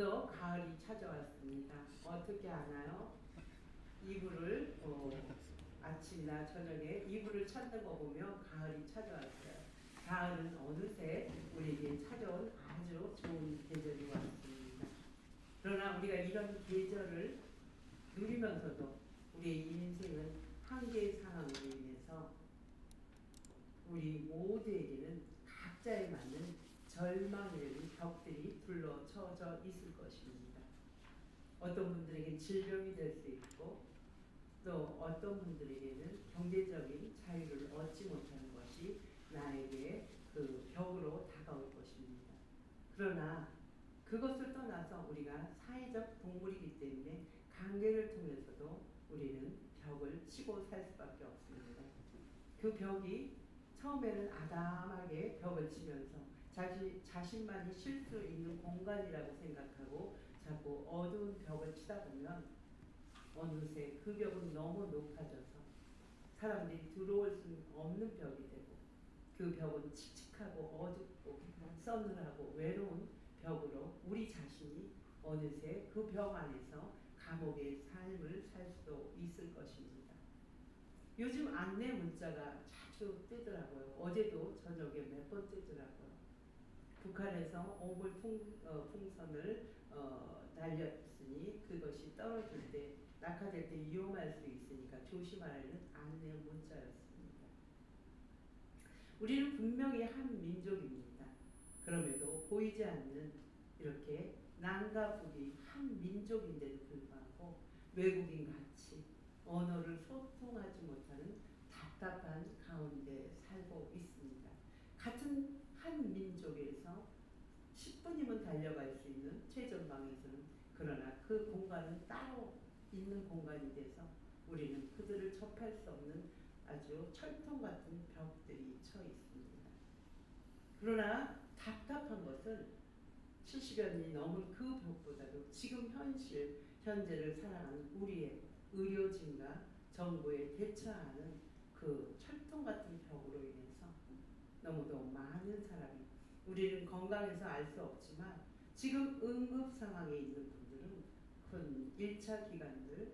어느덧 가을이 찾아왔습니다. 어떻게 아나요? 이불을 아침이나 저녁에 이불을 찾는 거 보면 가을이 찾아왔어요. 가을은 어느새 우리에게 찾아온 아주 좋은 계절이 왔습니다. 그러나 우리가 이런 계절을 누리면서도 우리의 인생은 한계의 상황으로 인해서 우리 모두에게는 각자에 맞는 절망이라는 벽들이 둘러쳐져 있을 것입니다. 어떤 분들에게는 질병이 될 수 있고 또 어떤 분들에게는 경제적인 자유를 얻지 못하는 것이 나에게 그 벽으로 다가올 것입니다. 그러나 그것을 떠나서 우리가 사회적 동물이기 때문에 관계를 통해서도 우리는 벽을 치고 살 수밖에 없습니다. 그 벽이 처음에는 아담하게 벽을 치면서 자신만이 쉴 수 있는 공간이라고 생각하고 자꾸 어두운 벽을 치다 보면 어느새 그 벽은 너무 높아져서 사람들이 들어올 수 없는 벽이 되고 그 벽은 칙칙하고 어둡고 서늘하고 외로운 벽으로 우리 자신이 어느새 그 벽 안에서 감옥의 삶을 살 수도 있을 것입니다. 요즘 안내 문자가 자주 뜨더라고요. 어제도 저녁에 몇 번 뜨더라고요. 북한에서 옹골 풍선을 날렸으니 그것이 떨어질 때 낙하될 때 위험할 수 있으니까 조심하라는 안내 문자였습니다. 우리는 분명히 한 민족입니다. 그럼에도 보이지 않는 이렇게 남과 북이 한 민족인데도 불구하고 외국인 같이 언어를 소통하지 못하는 답답한 가운데 살고 있습니다. 같은 한 민족에서 10분이면 달려갈 수 있는 최전방에서는 그러나 그 공간은 따로 있는 공간이 돼서 우리는 그들을 접할 수 없는 아주 철통 같은 벽들이 쳐 있습니다. 그러나 답답한 것은 70여 년이 넘은 그 벽보다도 지금 현재를 살아가는 우리의 의료진과 정부에 대처하는 그 철통 같은 벽으로 인해서 너무도 많은 사람이 우리는 건강해서 알 수 없지만 지금 응급 상황에 있는 분들은 큰 1차 기관들,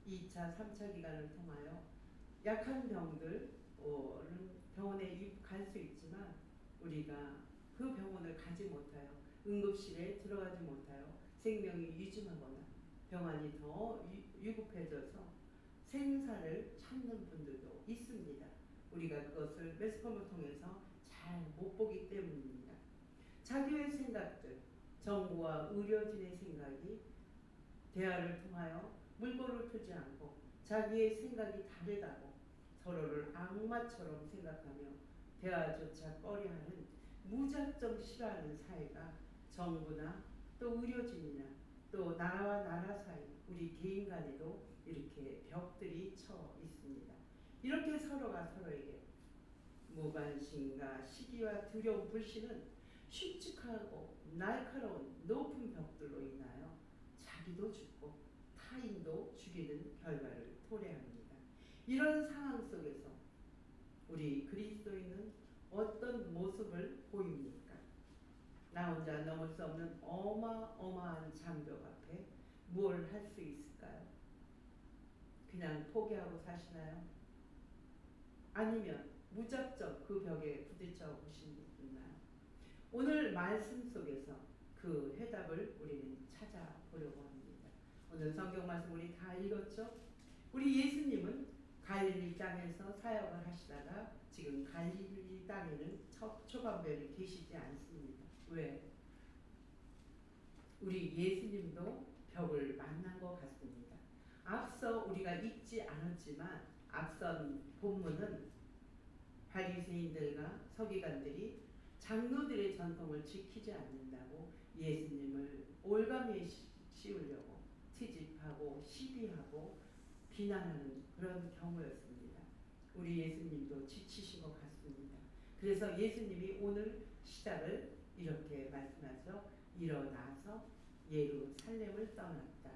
2차, 3차 기관을 통하여 약한 병들은 병원에 갈 수 있지만 우리가 그 병원을 가지 못하여 응급실에 들어가지 못하여 생명이 위중하거나 병환이 더 위급해져서 생사를 찾는 분들도 있습니다. 우리가 그것을 매스컴을 통해서 잘 못 보기 때문입니다. 자기의 생각들, 정부와 의료진의 생각이 대화를 통하여 물꼬를 트지 않고 자기의 생각이 다르다고 서로를 악마처럼 생각하며 대화조차 꺼려하는 무작정 싫어하는 사회가 정부나 또 의료진이나 또 나라와 나라 사이 우리 개인 간에도 이렇게 벽들이 쳐 있습니다. 이렇게 서로가 서로에게 무관심과 시기와 두려움, 불신은 씩씩하고 날카로운 높은 벽들로 인하여 자기도 죽고 타인도 죽이는 결과를 토래합니다. 이런 상황 속에서 우리 그리스도인은 어떤 모습을 보입니까? 나 혼자 넘을 수 없는 어마어마한 장벽 앞에 뭘 할 수 있을까요? 그냥 포기하고 사시나요? 아니면 무작정 그 벽에 부딪혀 보신 분 있나요? 오늘 말씀 속에서 그 해답을 우리는 찾아보려고 합니다. 오늘 성경 말씀 우리 다 읽었죠? 우리 예수님은 갈릴리 땅에서 사역을 하시다가 지금 갈릴리 땅에는 초반별이 계시지 않습니다. 왜? 우리 예수님도 벽을 만난 것 같습니다. 앞서 우리가 읽지 않았지만 앞선 본문은 바리새인들과 서기관들이 장로들의 전통을 지키지 않는다고 예수님을 올가미에 씌우려고 트집하고 시비하고 비난하는 그런 경우였습니다. 우리 예수님도 지치신 것 같습니다. 그래서 예수님이 오늘 시작을 이렇게 말씀하죠. 일어나서 예루살렘을 떠났다.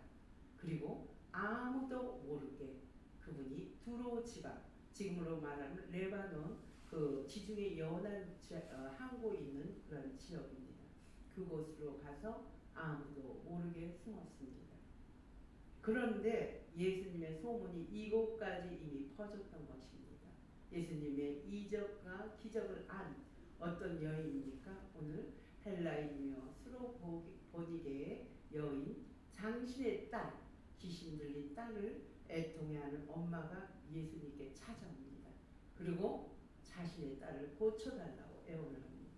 그리고 아무도 모르게 그분이 두로 지방, 지금으로 말하면 레바논 그 지중해 연안 항구에 있는 그런 지역입니다. 그곳으로 가서 아무도 모르게 숨었습니다. 그런데 예수님의 소문이 이곳까지 이미 퍼졌던 것입니다. 예수님의 이적과 기적을 안 어떤 여인입니까? 오늘 헬라인이며 스로보니게의 여인 장신의 딸, 귀신 들린 딸을 애통해하는 엄마가 예수님께 찾아옵니다. 그리고 자신의 딸을 고쳐달라고 애원을 합니다.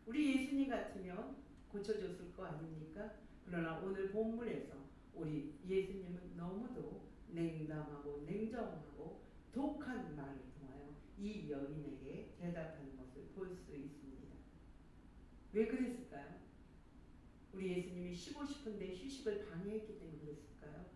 우리 예수님 같으면 고쳐줬을 거 아닙니까? 그러나 오늘 본문에서 우리 예수님은 너무도 냉담하고 냉정하고 독한 말을 통하여 이 여인에게 대답하는 것을 볼 수 있습니다. 왜 그랬을까요? 우리 예수님이 쉬고 싶은데 휴식을 방해했기 때문에 그랬을까요?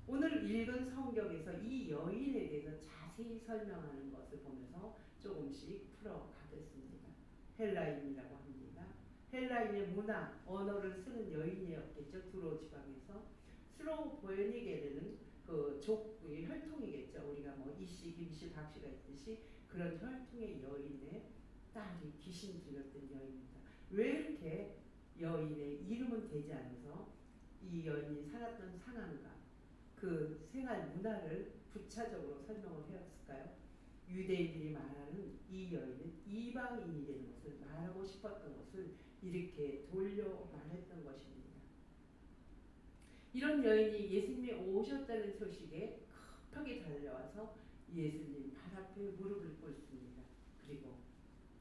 오늘 읽은 성경에서 이 여인에 대해서 자세히 설명하는 것을 보면서 조금씩 풀어가겠습니다. 헬라인이라고 합니다. 헬라인의 문화, 언어를 쓰는 여인이었겠죠. 두로 지방에서. 스로보니게르는 그 족의 혈통이겠죠. 우리가 뭐 이씨, 김씨, 박씨가 있듯이 그런 혈통의 여인의 딸이 귀신 들렸던 여인입니다. 왜 이렇게 여인의 이름은 되지 않아서 이 여인이 살았던 상황과 그 생활 문화를 부차적으로 설명을 해왔을까요? 유대인들이 말하는 이 여인은 이방인이 되는 것을 말하고 싶었던 것을 이렇게 돌려 말했던 것입니다. 이런 여인이 예수님이 오셨다는 소식에 급하게 달려와서 예수님 발 앞에 무릎을 꿇습니다. 그리고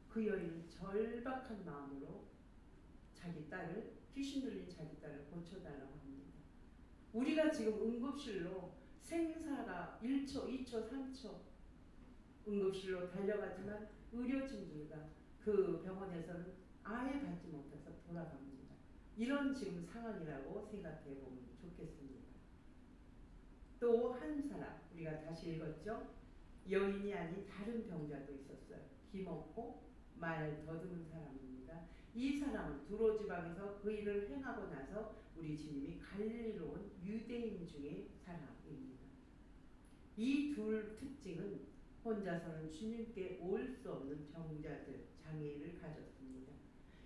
그 여인은 절박한 마음으로 자기 딸을, 귀신 들린 자기 딸을 고쳐달라고 합니다. 우리가 지금 응급실로 생사가 1초, 2초, 3초 응급실로 달려가지만 의료진들과 그 병원에서는 아예 받지 못해서 돌아갑니다. 이런 지금 상황이라고 생각해 보면 좋겠습니다. 또 한 사람, 우리가 다시 읽었죠? 여인이 아닌 다른 병자도 있었어요. 기먹고 말 더듬은 사람입니다. 이 사람은 두로 지방에서 그 일을 행하고 나서 우리 주님이 갈릴리로 온 유대인 중의 사람입니다. 이 둘 특징은 혼자서는 주님께 올 수 없는 병자들, 장애를 가졌습니다.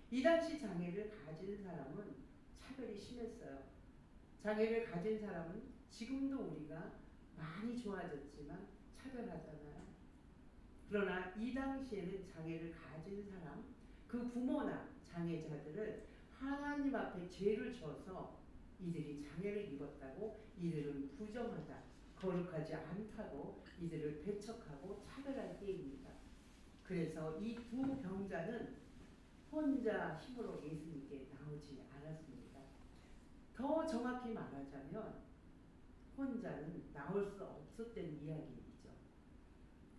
이 당시 장애를 가진 사람은 차별이 심했어요. 장애를 가진 사람은 지금도 우리가 많이 좋아졌지만 차별하잖아요. 그러나 이 당시에는 장애를 가진 사람, 그 부모나 장애자들을 하나님 앞에 죄를 져서 이들이 장애를 입었다고 이들은 부정하다, 거룩하지 않다고 이들을 배척하고 차별할 때입니다. 그래서 이 두 병자는 혼자 힘으로 예수님께 나오지 않았습니다. 더 정확히 말하자면 혼자는 나올 수 없었던 이야기이죠.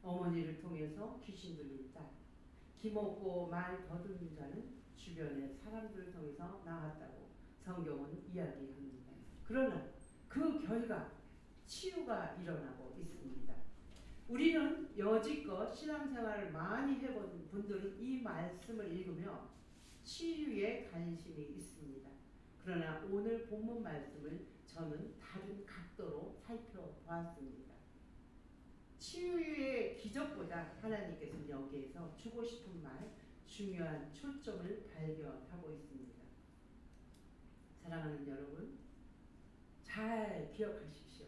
어머니를 통해서 귀신 들린 딸, 기먹고 말 더듬는 자는 주변의 사람들을 통해서 나왔다고 성경은 이야기합니다. 그러나 그 결과 치유가 일어나고 있습니다. 우리는 여지껏 신앙생활을 많이 해본 분들은 이 말씀을 읽으며 치유에 관심이 있습니다. 그러나 오늘 본문 말씀을 저는 다른 각도로 살펴보았습니다. 치유의 기적보다 하나님께서는 여기에서 주고 싶은 말, 중요한 초점을 발견하고 있습니다. 사랑하는 여러분, 잘 기억하십시오.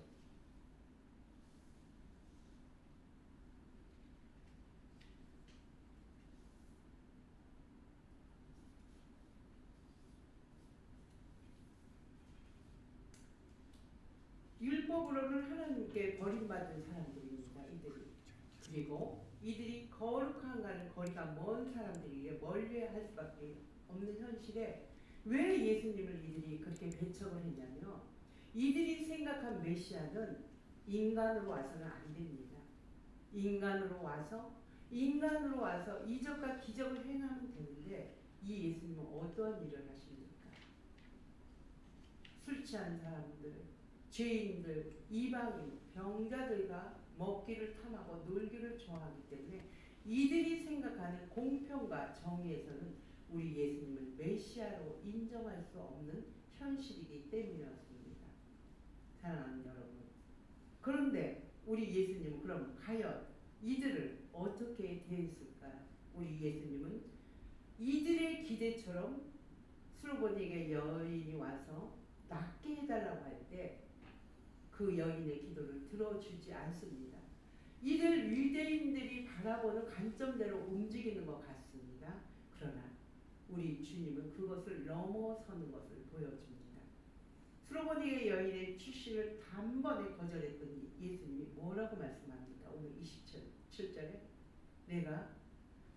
율법으로는 하나님께 버림받은 사람들입니다. 이들이. 그리고 이들이 거룩한가는 거리가 먼 사람들이기에 멀리할 수밖에 없는 현실에 왜 예수님을 이들이 그렇게 배척을 했냐면 이들이 생각한 메시아는 인간으로 와서는 안 됩니다. 인간으로 와서 이적과 기적을 행하면 되는데 이 예수님은 어떠한 일을 하십니까? 술 취한 사람들, 죄인들, 이방인, 병자들과 먹기를 탐하고 놀기를 좋아하기 때문에 이들이 생각하는 공평과 정의에서는 우리 예수님을 메시아로 인정할 수 없는 현실이기 때문이었습니다. 사랑하는 여러분, 그런데 우리 예수님은 그럼 과연 이들을 어떻게 대했을까요? 우리 예수님은 이들의 기대처럼 수로보니에게 여인이 와서 낫게 해달라고 할 때 그 여인의 기도를 들어주지 않습니다. 이들 유대인들이 바라보는 관점대로 움직이는 것 같습니다. 그러나 우리 주님은 그것을 넘어서는 것을 보여줍니다. 수로보니의 여인의 출신을 단번에 거절했던 예수님이 뭐라고 말씀합니까? 오늘 27절에 내가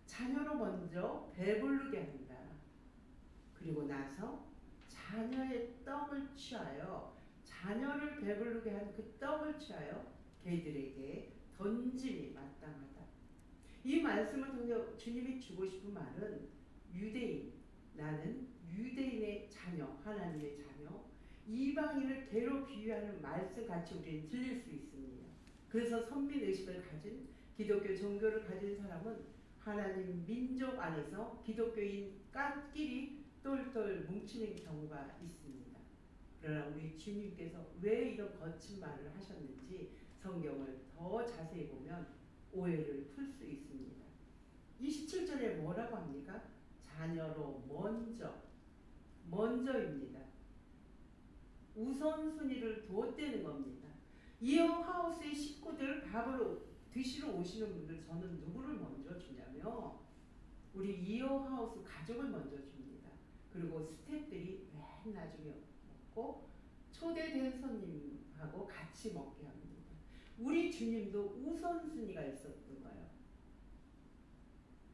자녀로 먼저 배부르게 한다. 그리고 나서 자녀의 떡을 취하여 자녀를 배부르게 한 그 떡을 취하여 걔들에게 던짐이 마땅하다. 이 말씀을 통해 주님이 주고 싶은 말은 유대인, 나는 유대인의 자녀, 하나님의 자녀, 이방인을 개로 비유하는 말씀 같이 우리는 들릴 수 있습니다. 그래서 선민의식을 가진 기독교 종교를 가진 사람은 하나님 민족 안에서 기독교인끼리 똘똘 뭉치는 경우가 있습니다. 그러나 우리 주님께서 왜 이런 거친 말을 하셨는지 성경을 더 자세히 보면 오해를 풀 수 있습니다. 27절에 뭐라고 합니까? 자녀로 먼저입니다. 우선순위를 두었다는 겁니다. 이어하우스의 식구들 밥을 드시러 오시는 분들 저는 누구를 먼저 주냐면 우리 이어하우스 가족을 먼저 줍니다. 그리고 스태프들이 맨 나중에 먹고 초대된 손님하고 같이 먹게 합니다. 우리 주님도 우선순위가 있었던 거예요.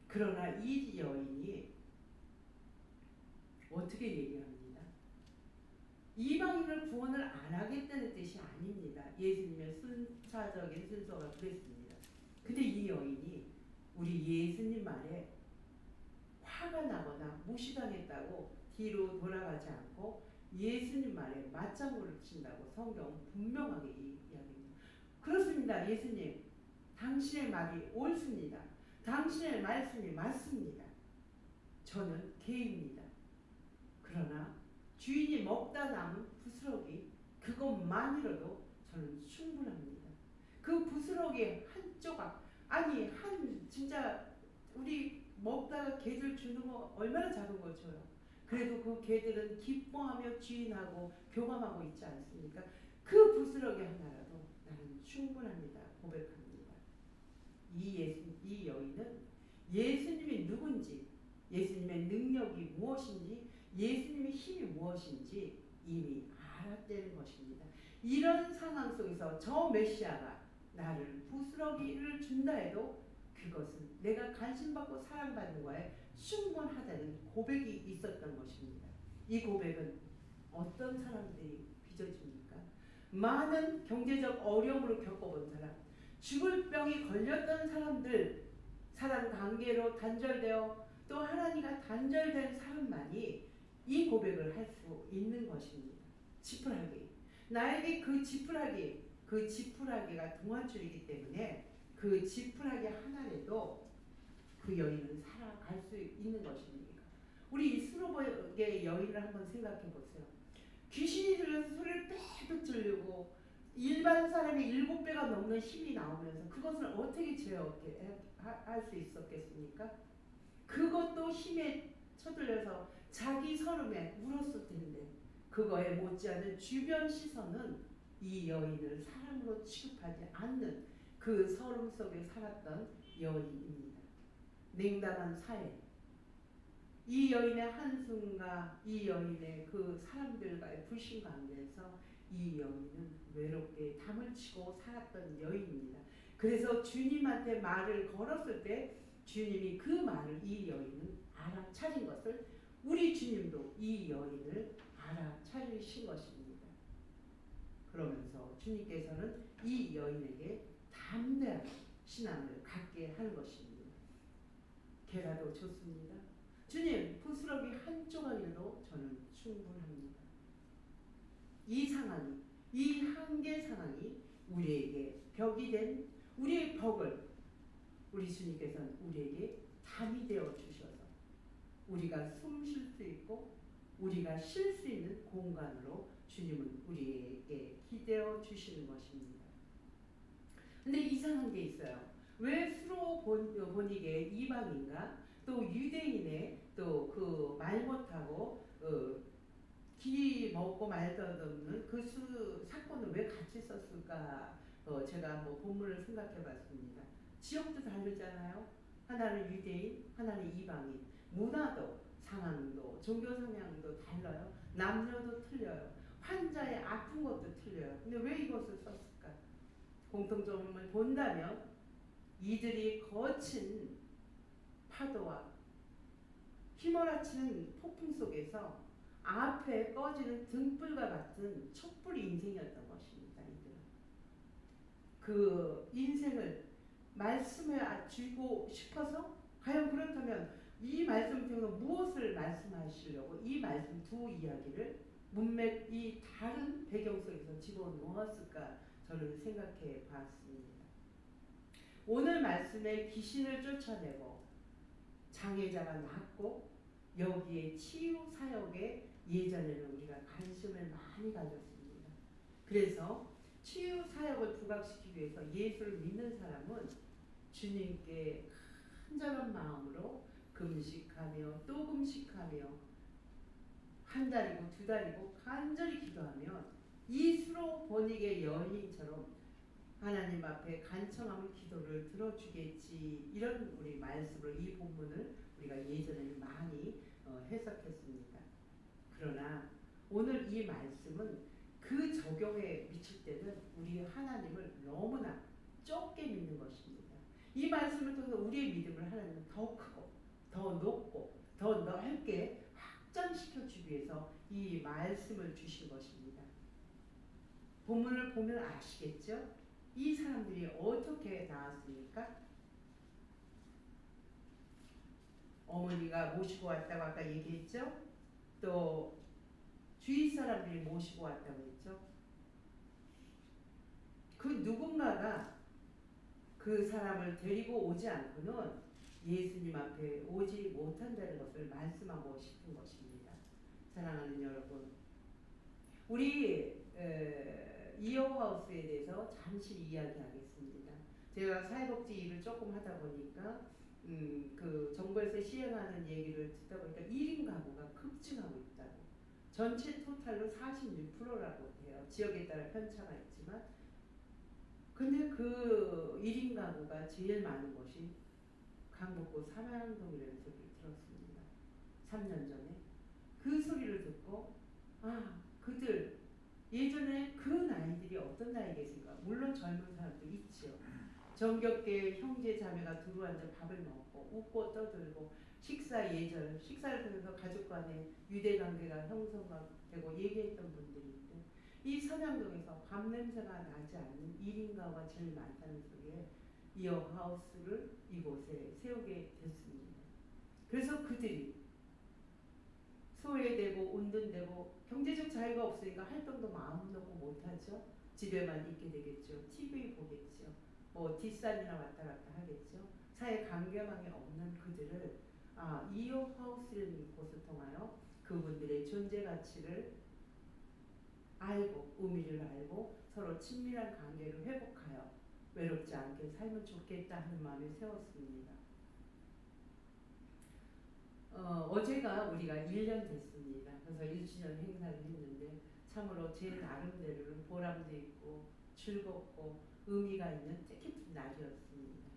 그러나 이 여인이 어떻게 얘기합니다? 이방인을 구원을 안 하겠다는 뜻이 아닙니다. 예수님의 순차적인 순서가 그랬습니다. 근데 이 여인이 우리 예수님 말에 화가 나거나 무시당했다고 뒤로 돌아가지 않고 예수님 말에 맞장구를 친다고 성경은 분명하게 이야기합니다. 그렇습니다. 예수님, 당신의 말이 옳습니다. 당신의 말씀이 맞습니다. 저는 개입니다. 그러나 주인이 먹다 남은 부스러기 그것만이라도 저는 충분합니다. 그 부스러기 한 조각, 아니 진짜 우리 먹다가 개들 주는 거 얼마나 작은 거 줘요. 그래도 그 개들은 기뻐하며 주인하고 교감하고 있지 않습니까? 그 부스러기 하나라도 나는 충분합니다. 고백합니다. 이 여인은 예수님이 누군지, 예수님의 능력이 무엇인지, 예수님의 힘이 무엇인지 이미 알았다는 것입니다. 이런 상황 속에서 저 메시아가 나를 부스러기를 준다 해도 그것은 내가 관심받고 사랑받는 거에 충분하다는 고백이 있었던 것입니다. 이 고백은 어떤 사람들이 빚어집니까? 많은 경제적 어려움을 겪어본 사람, 죽을 병이 걸렸던 사람들, 사람 관계로 단절되어 또 하나님과 단절된 사람만이 이 고백을 할 수 있는 것입니다. 지푸라기, 나에게 그 지푸라기가 동아줄이기 때문에 그 지푸라기 하나라도 그 여인은 살아갈 수 있는 것입니다. 우리 수로보의 여인을 한번 생각해 보세요. 귀신이 들려서 소리를 빽빽 지르고 일반 사람이 7배가 넘는 힘이 나오면서 그것을 어떻게 제어할 수 있었겠습니까? 그것도 힘에 쳐들려서 자기 서름에 울었을 텐데 그거에 못지않은 주변 시선은 이 여인을 사람으로 취급하지 않는 그 서름 속에 살았던 여인입니다. 냉담한 사회, 이 여인의 한숨과 이 여인의 그 사람들과의 불신 가운데서 이 여인은 외롭게 담을 치고 살았던 여인입니다. 그래서 주님한테 말을 걸었을 때 주님이 그 말을 이 여인은 알아차린 것을 우리 주님도 이 여인을 알아차리신 것입니다. 그러면서 주님께서는 이 여인에게 담대한 신앙을 갖게 하는 것입니다. 개라도 좋습니다. 주님, 부스러기 한 조각이라도 저는 충분합니다. 이 상황이, 이 한계 상황이 우리에게 벽이 된 우리의 벽을 우리 주님께서는 우리에게 담이 되어 주셔서 우리가 숨 쉴 수 있고 우리가 쉴 수 있는 공간으로 주님은 우리에게 기대어 주시는 것입니다. 근데 이상한 게 있어요. 왜 수로보니게 이방인가 또 유대인의 또 그 말 못하고 기 먹고 말도 없는 그 사건을 왜 같이 썼을까? 제가 한번 본문을 생각해 봤습니다. 지역도 다르잖아요. 하나는 유대인, 하나는 이방인. 문화도, 상황도, 종교 성향도 달라요. 남녀도 틀려요. 환자의 아픈 것도 틀려요. 근데 왜 이것을 썼을까? 공통점을 본다면 이들이 거친 파도와 휘몰아치는 폭풍 속에서 앞에 꺼지는 등불과 같은 촛불 인생이었던 것입니다. 이들은 그 인생을 말씀에 주고 싶어서 과연 그렇다면 이 말씀 통해서 무엇을 말씀하시려고 이 말씀 두 이야기를 문맥 이 다른 배경 속에서 집어넣었을까 저는 생각해 봤습니다. 오늘 말씀에 귀신을 쫓아내고 장애자가 낫고 여기에 치유 사역에 예전에는 우리가 관심을 많이 가졌습니다. 그래서 치유 사역을 부각시키기 위해서 예수를 믿는 사람은 주님께 간절한 마음으로 금식하며 또 금식하며 한 달이고 두 달이고 간절히 기도하면 이스로 번익의 여인처럼 하나님 앞에 간청하면 기도를 들어주겠지. 이런 우리 말씀으로 이 본문을 우리가 예전에는 많이 해석했습니다. 그러나 오늘 이 말씀은 그 적용에 미칠 때는 우리 하나님을 너무나 좁게 믿는 것입니다. 이 말씀을 통해서 우리의 믿음을 하나님은 더 크고 더 높고 더 넓게 확장시켜 주기 위해서 이 말씀을 주신 것입니다. 본문을 보면 아시겠죠? 이 사람들이 어떻게 나왔습니까? 어머니가 모시고 왔다고 아까 얘기했죠? 또 주위 사람들이 모시고 왔다고 했죠? 그 누군가가 그 사람을 데리고 오지 않고는 예수님 앞에 오지 못한다는 것을 말씀하고 싶은 것입니다. 사랑하는 여러분, 우리 이어하우스에 대해서 잠시 이야기하겠습니다. 제가 사회복지 일을 조금 하다 보니까 그 정부에서 시행하는 얘기를 듣다 보니까 1인 가구가 급증하고 있다고. 전체 토탈로 46%라고 해요. 지역에 따라 편차가 있지만. 근데 그 1인 가구가 제일 많은 곳이 강북구 삼양동이라는 소리를 들었습니다. 3년 전에. 그 소리를 듣고 그들 예전에 그 나이들이 어떤 나이겠습니까? 물론 젊은 사람도 있지요. 정겹게 형제 자매가 두루앉아 밥을 먹고 웃고 떠들고 식사를 통해서 가족 간의 유대관계가 형성되고 얘기했던 분들인데 이 서명동에서 밥 냄새가 나지 않는 1인 가구가 제일 많다는 소리에 이어하우스를 이곳에 세우게 됐습니다. 그래서 그들이 소외되고 은둔되고 경제적 자유가 없으니까 활동도 마음 놓고 못하죠. 집에만 있게 되겠죠. TV 보겠죠. 뭐 뒷산이나 왔다 갔다 하겠죠. 사회 관계망이 없는 그들을 이어하우스라는 곳을 통하여 그분들의 존재 가치를 알고 의미를 알고 서로 친밀한 관계를 회복하여 외롭지 않게 살면 좋겠다 하는 마음을 세웠습니다. 어제가 우리가 1년 됐습니다. 그래서 1주년 행사를 했는데 참으로 제 나름대로는 보람도 있고 즐겁고 의미가 있는 뜻깊은 날이었습니다.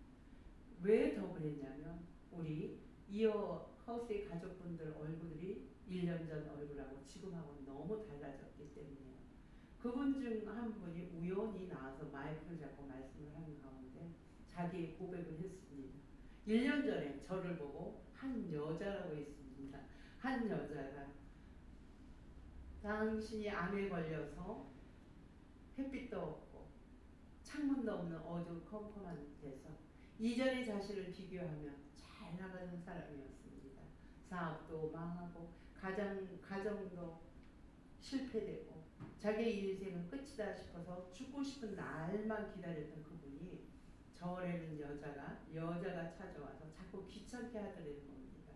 왜 더 그랬냐면 우리 이어하우스의 가족분들 얼굴이 1년 전 얼굴하고 지금하고 너무 달라졌기 때문에요. 그분 중 한 분이 우연히 나와서 마이크를 잡고 말씀을 하는 가운데 자기의 고백을 했습니다. 1년 전에 저를 보고 한 여자라고 했습니다. 한 여자가 당신이 암에 걸려서 햇빛도 없고 창문도 없는 어두컴컴한 데서 이전의 자신을 비교하면 잘 나가는 사람이었습니다. 사업도 망하고 가정도 실패되고 자기의 인생은 끝이다 싶어서 죽고 싶은 날만 기다렸던 그분이 저에는 여자가 찾아와서 자꾸 귀찮게 하더라는 겁니다.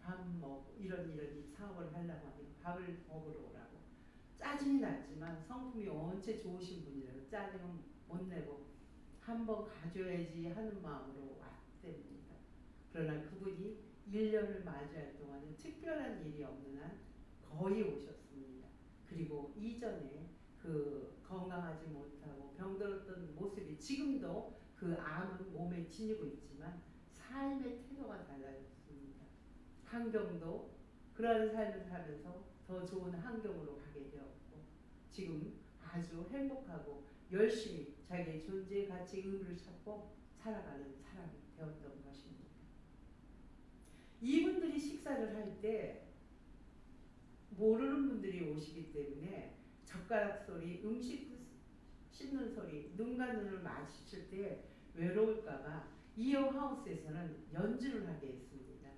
밥 먹고 이런 사업을 하려고 하면 밥을 먹으러 오라고. 짜증이 났지만 성품이 원체 좋으신 분이라서 짜증은 못 내고 한번 가져야지 하는 마음으로 왔답니다. 그러나 그분이 1년을 맞이할 동안은 특별한 일이 없는 한 거의 오셨습니다. 그리고 이전에 그 건강하지 못하고 병들었던 모습이 지금도 그 암은 몸에 지니고 있지만 삶의 태도가 달라졌습니다. 환경도 그러한 삶을 살면서 더 좋은 환경으로 가게 되었고 지금 아주 행복하고 열심히 자기의 존재의 가치 의미를 찾고 살아가는 사람이 되었던 것입니다. 이분들이 식사를 할 때 모르는 분들이 오시기 때문에 젓가락 소리, 음식 씹는 소리, 눈과 눈을 마주칠 때 외로울까봐 이어 하우스에서는 연주를 하게 했습니다.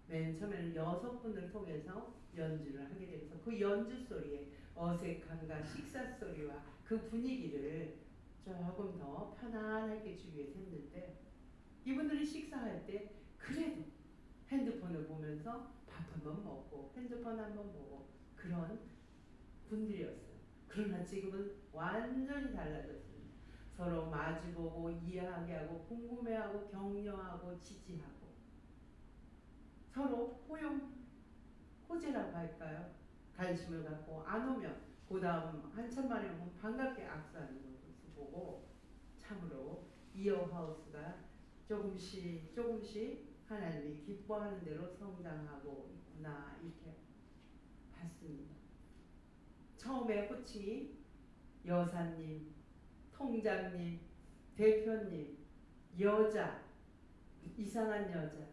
맨 처음에는 6분을 통해서 연주를 하게 되면서 그 연주 소리에 어색함과 식사 소리와 그 분위기를 조금 더 편안하게 주기 위해서 했는데 이분들이 식사할 때 그래도 핸드폰을 보면서 밥 한번 먹고 핸드폰 한번 보고 그런 분들이었어요. 그러나 지금은 완전히 달라졌습니다. 서로 마주보고 이해하게 하고 궁금해하고 격려하고 지지하고 서로 호재라고 할까요? 관심을 갖고 안 오면 그 다음 한참 만에 오면 반갑게 악수하는 것을 보고 참으로 이어하우스가 조금씩 하나님이 기뻐하는 대로 성장하고 있구나 이렇게 봤습니다. 처음에 호칭이 여사님, 통장님, 대표님, 여자, 이상한 여자.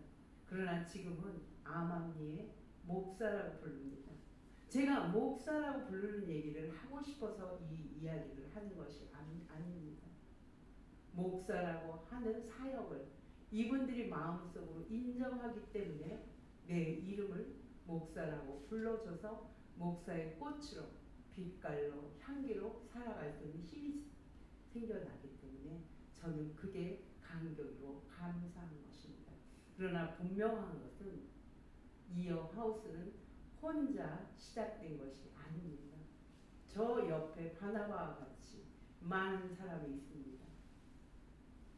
그러나 지금은 암암리에 목사라고 부릅니다. 제가 목사라고 부르는 얘기를 하고 싶어서 이 이야기를 하는 것이 아닙니다. 목사라고 하는 사역을 이분들이 마음속으로 인정하기 때문에 내 이름을 목사라고 불러줘서 목사의 꽃으로 빛깔로 향기로 살아갈 수 있는 힘이 생겨나기 때문에 저는 그게 감격이고 감사한 것입니다. 그러나 분명한 것은 이어 하우스는 혼자 시작된 것이 아닙니다. 저 옆에 바나바와 같이 많은 사람이 있습니다.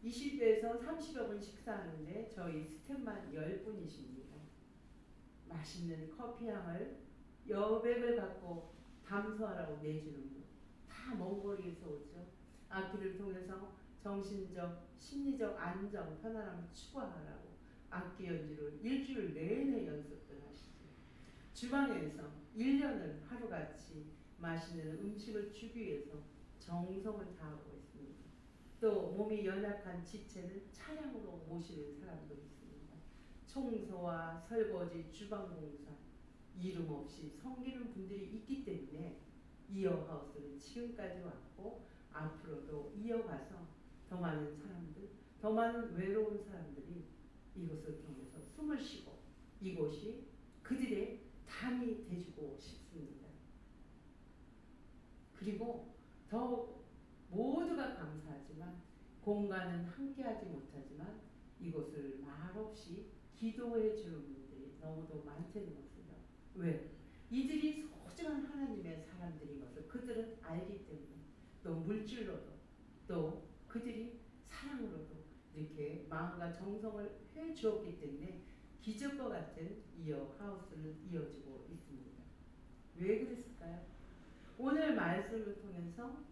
20대에서 30여 분 식사하는데 저희 스태프만 10분이십니다. 맛있는 커피향을 여백을 갖고 담소하라고 내주는 분. 다 먼 거리에서 오죠. 악기를 통해서 정신적, 심리적 안정, 편안함을 추구하라고 악기 연주를 일주일 내내 연습을 하시죠. 주방에서 1년을 하루같이 맛있는 음식을 주기 위해서 정성을 다하고 있습니다. 또 몸이 연약한 지체를 차량으로 모시는 사람도 있습니다. 청소와 설거지, 주방공사 이름 없이 섬기는 분들이 있기 때문에 이어하우스는 지금까지 왔고 앞으로도 이어가서 더 많은 사람들, 더 많은 외로운 사람들이 이곳을 통해서 숨을 쉬고 이곳이 그들의 담이 돼주고 싶습니다. 그리고 더 모두가 감사하지만 공간은 함께하지 못하지만 이곳을 말없이 기도해 주는 분들이 너무도 많다는 것이죠. 왜? 이들이 소중한 하나님의 사람들인 것을 그들은 알기 때문에 또 물질로도 또 그들이 사랑으로도 이렇게 마음과 정성을 해 주었기 때문에 기적과 같은 이어 하우스는 이어지고 있습니다. 왜 그랬을까요? 오늘 말씀을 통해서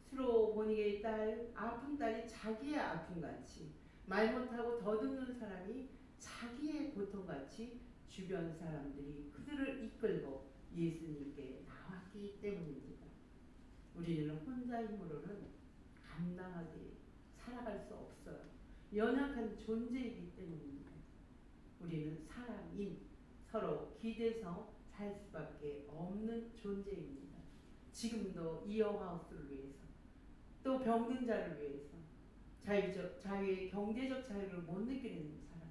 수로 본인의 딸, 아픈 딸이 자기의 아픔같이 말 못하고 더듬는 사람이 자기의 고통같이 주변 사람들이 그들을 이끌고 예수님께 나왔기 때문입니다. 우리는 혼자 힘으로는 감당하게 살아갈 수 없어요. 연약한 존재이기 때문입니다. 우리는 사람인 서로 기대서 살 수밖에 없는 존재입니다. 지금도 이어하우스를 위해서 또 병든 자를 위해서 자유의 경제적 자유를 못 느끼는 사람,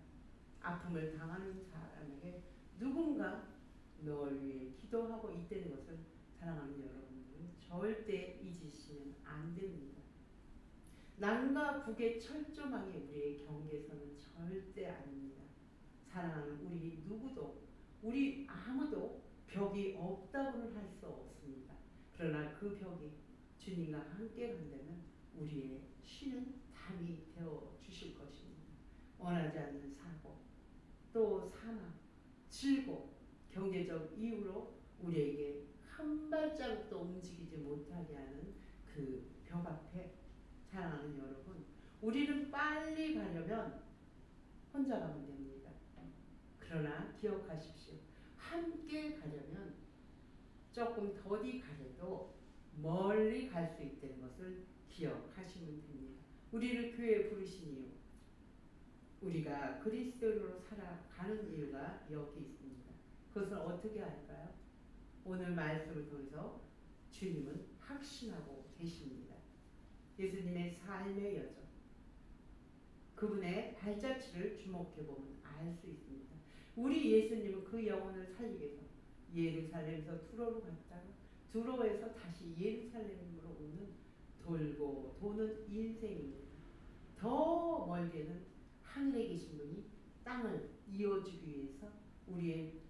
아픔을 당하는 사람에게 누군가 널 위해 기도하고 있다는 것을 사랑하는 여러분들은 절대 잊으시면 안 됩니다. 남과 북의 철조망이 우리의 경계선은 절대 아닙니다. 사랑하는 우리 누구도 우리 아무도 벽이 없다고는 할 수 없습니다. 그러나 그 벽이 주님과 함께 간다면 우리의 쉬는 담이 되어 주실 것입니다. 원하지 않는 사고 또 사망, 질고, 경제적 이유로 우리에게 한 발자국도 움직이지 못하게 하는 그 벽 앞에 사랑하는 여러분, 우리는 빨리 가려면 혼자 가면 됩니다. 그러나 기억하십시오. 함께 가려면 조금 더디 가려도 멀리 갈 수 있다는 것을 기억하시면 됩니다. 우리를 교회에 부르신 이유, 우리가 그리스도인으로 살아가는 이유가 여기 있습니다. 그것을 어떻게 할까요? 오늘 말씀을 통해서 주님은 확신하고 계십니다. 예수님의 삶의 여정, 그분의 발자취를 주목해보면 알 수 있습니다. 우리 예수님은 그 영혼을 살리기 위해서 예루살렘에서 두로로 갔다가 두로에서 다시 예루살렘으로 오는 돌고 도는 인생입니다. 더 멀게는 하늘에 계신 분이 땅을 이어주기 위해서 우리의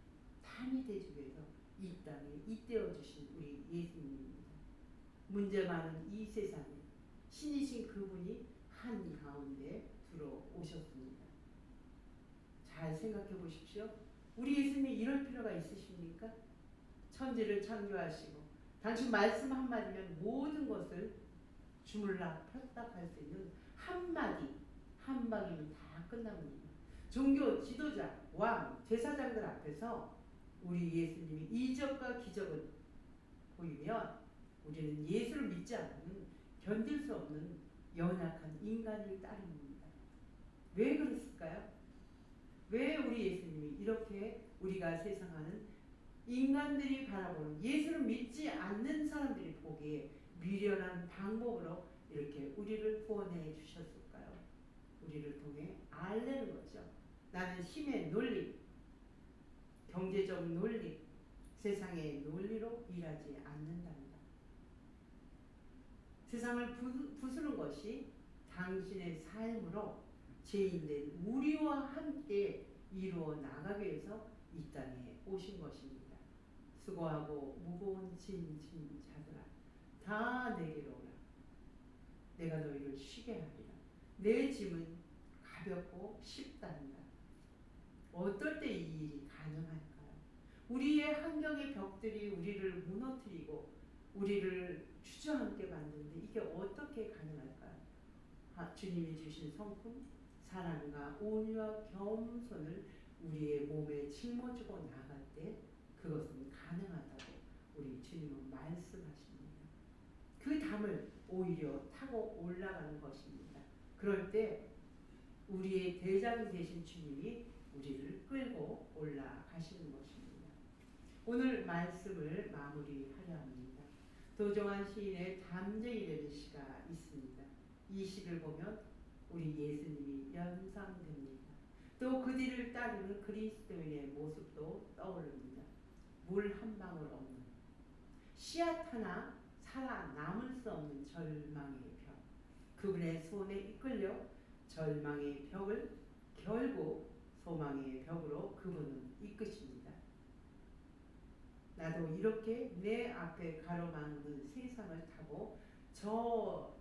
담이 되주기 위해서 이 땅에 잇대어 주신 우리 예수님입니다. 문제 많은 이 세상에 신이신 그분이 한가운데 들어오셨습니다. 잘 생각해 보십시오. 우리 예수님이 이럴 필요가 있으십니까? 천지를 창조하시고 당신 말씀 한마디면 모든 것을 주물락 폈딱 할 수 있는 한마디 한방이면 다 끝납니다. 종교 지도자, 왕, 제사장들 앞에서 우리 예수님이 이적과 기적을 보이면 우리는 예수를 믿지 않으면 견딜 수 없는 연약한 인간일 따름입니다. 왜 그랬을까요? 왜 우리 예수님이 이렇게 우리가 세상하는 인간들이 바라보는 예수를 믿지 않는 사람들이 보기에 미련한 방법으로 이렇게 우리를 구원해 주셨을까요? 우리를 통해 알려는 거죠. 나는 힘의 논리, 경제적 논리, 세상의 논리로 일하지 않는답니다. 세상을 부수는 것이 당신의 삶으로 죄인된 우리와 함께 이루어 나가기 위해서 이 땅에 오신 것입니다. 수고하고 무거운 짐진 자들아 다 내게로 오라. 내가 너희를 쉬게 하리라. 내 짐은 가볍고 쉽단다. 어떨 때 이 일이 가능할까요? 우리의 환경의 벽들이 우리를 무너뜨리고 우리를 주저앉게 만드는데 이게 어떻게 가능할까요? 주님이 주신 성품, 사랑과 온유와 겸손을 우리의 몸에 짊어지고 나갈 때 그것은 가능하다고 우리 주님은 말씀하십니다. 그 담을 오히려 타고 올라가는 것입니다. 그럴 때 우리의 대장이 되신 주님이 우리를 끌고 올라가시는 것입니다. 오늘 말씀을 마무리하려 합니다. 도종환 시인의 담쟁이라는 시가 있습니다. 이 시를 보면 우리 예수님이 연상됩니다. 또 그 뒤를 따르는 그리스도인의 모습도 떠오릅니다. 물 한 방울 없는, 씨앗 하나 살아남을 수 없는 절망의 벽. 그분의 손에 이끌려 절망의 벽을 결국 소망의 벽으로 그분은 이끄십니다. 나도 이렇게 내 앞에 가로막는 세상을 타고 저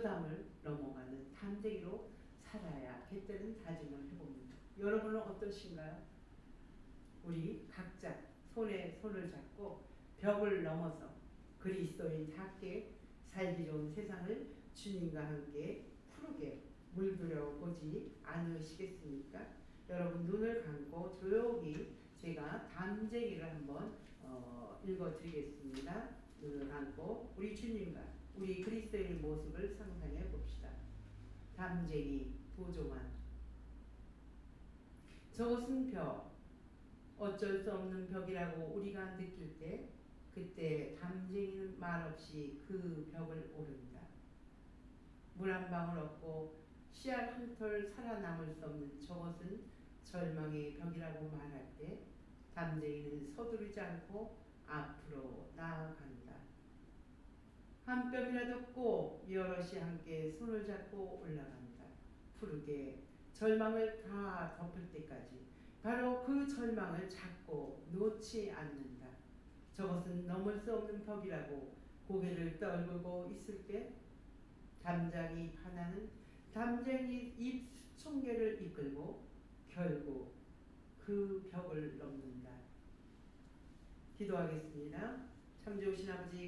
담을 넘어가는 담대기로 살아야겠다는 다짐을 해봅니다. 여러분은 어떠신가요? 우리 각자 손에 손을 잡고 벽을 넘어서 그리스도인답게 살기 좋은 세상을 주님과 함께 푸르게 물들여 보지 않으시겠습니까? 여러분 눈을 감고 조용히 제가 담쟁이를 한번 읽어드리겠습니다. 눈을 감고 우리 주님과 우리 그리스도인의 모습을 상상해 봅시다. 담쟁이 도종환. 저것은 벽, 어쩔 수 없는 벽이라고 우리가 느낄 때 그때 담쟁이는 말없이 그 벽을 오른다. 물 한 방울 없고 씨알 한 톨 살아남을 수 없는 저것은 절망의 벽이라고 말할 때 담쟁이는 서두르지 않고 앞으로 나아간다. 한 뼘이라도 꼭 여럿이 함께 손을 잡고 올라간다. 푸르게 절망을 다 덮을 때까지 바로 그 절망을 잡고 놓지 않는다. 저것은 넘을 수 없는 벽이라고 고개를 떨구고 있을 때 담장이 하나는 담쟁이 잎 수총계를 이끌고 결국 그 벽을 넘는다. 기도하겠습니다. 참 좋으신 아버지